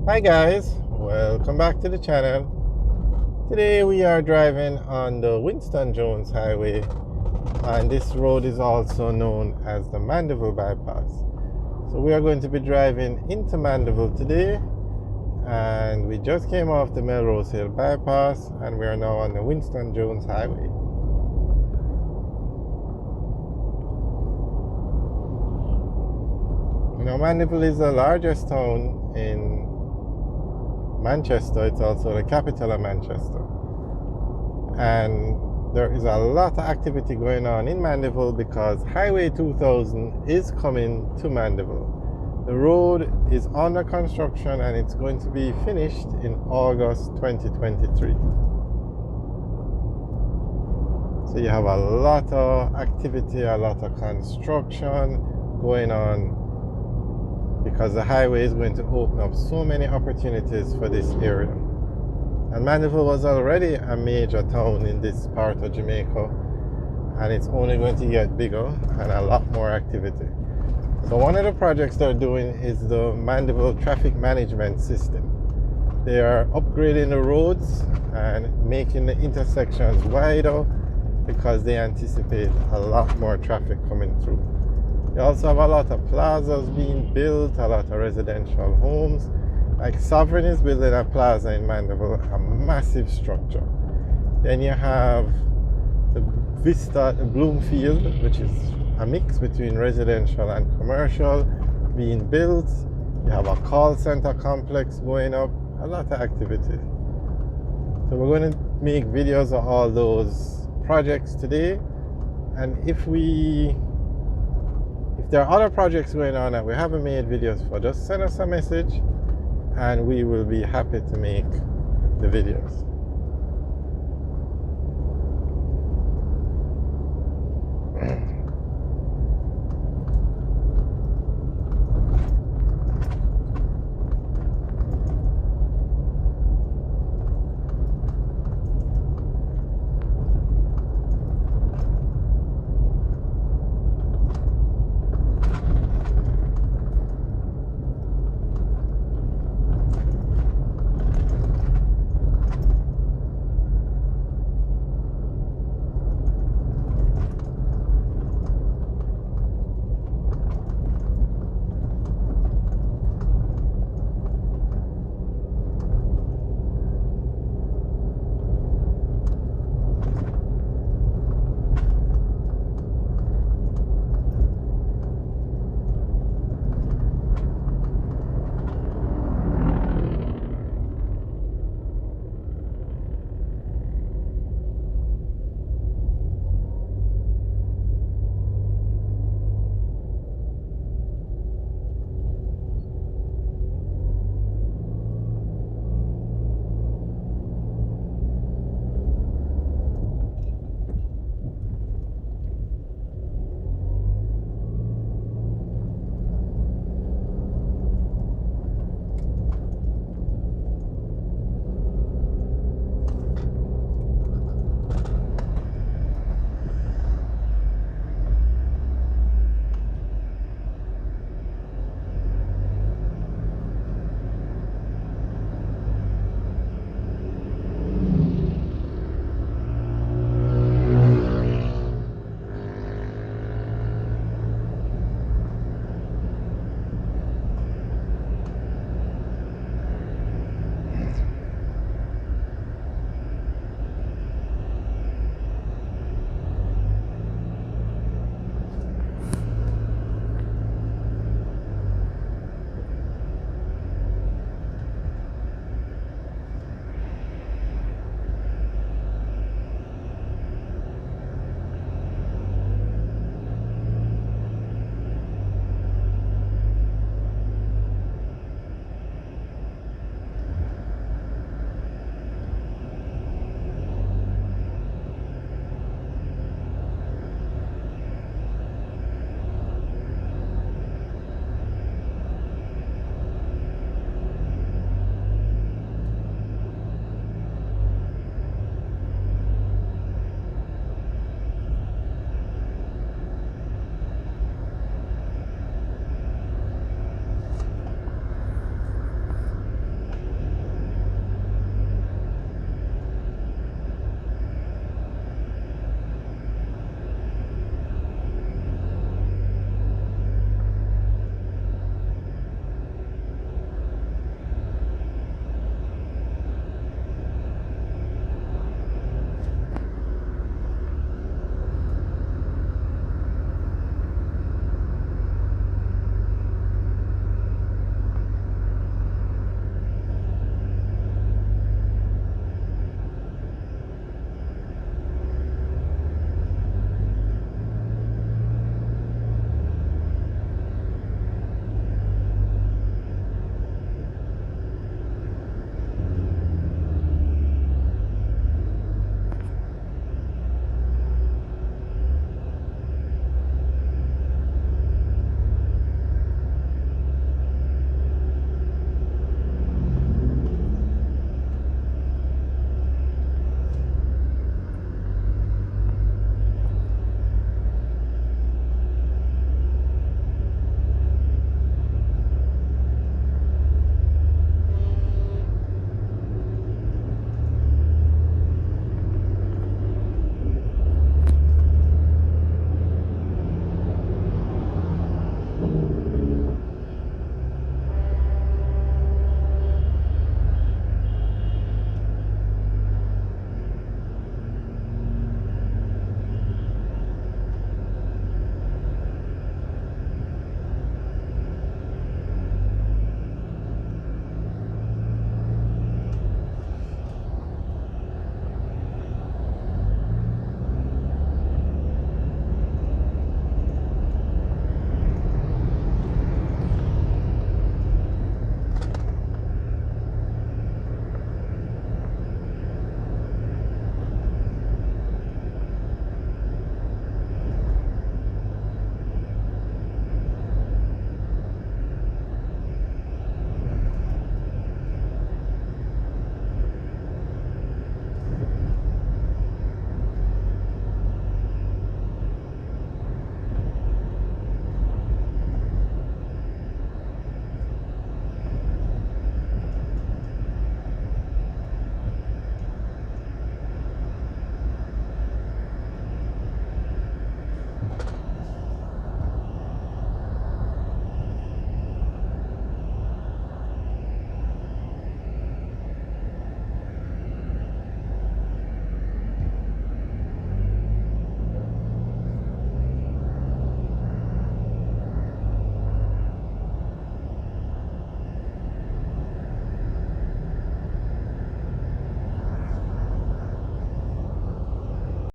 Hi guys, welcome back to the channel. Today we are driving on the Winston Jones Highway, and this road is also known as the Mandeville Bypass. So we are going to be driving into Mandeville today, and we just came off the Melrose Hill Bypass and we are now on the Winston Jones Highway. Now Mandeville is the largest town in Manchester. It's also the capital of Manchester, and there is a lot of activity going on in Mandeville because Highway 2000 is coming to Mandeville. The road is under construction and it's going to be finished in August 2023. So you have a lot of activity, a lot of construction going on, because the highway is going to open up so many opportunities for this area. And Mandeville was already a major town in this part of Jamaica, and it's only going to get bigger and a lot more activity. So one of the projects they're doing is the Mandeville traffic management system. They are upgrading the roads and making the intersections wider because they anticipate a lot more traffic coming through. They also have a lot of plazas being built, a lot of residential homes. Like Sovereign is building a plaza in Mandeville, a massive structure. Then you have the Vista, the Bloomfield, which is a mix between residential and commercial, being built. You have a call center complex going up, a lot of activity. So we're going to make videos of all those projects today. And if there are other projects going on that we haven't made videos for, just send us a message and we will be happy to make the videos.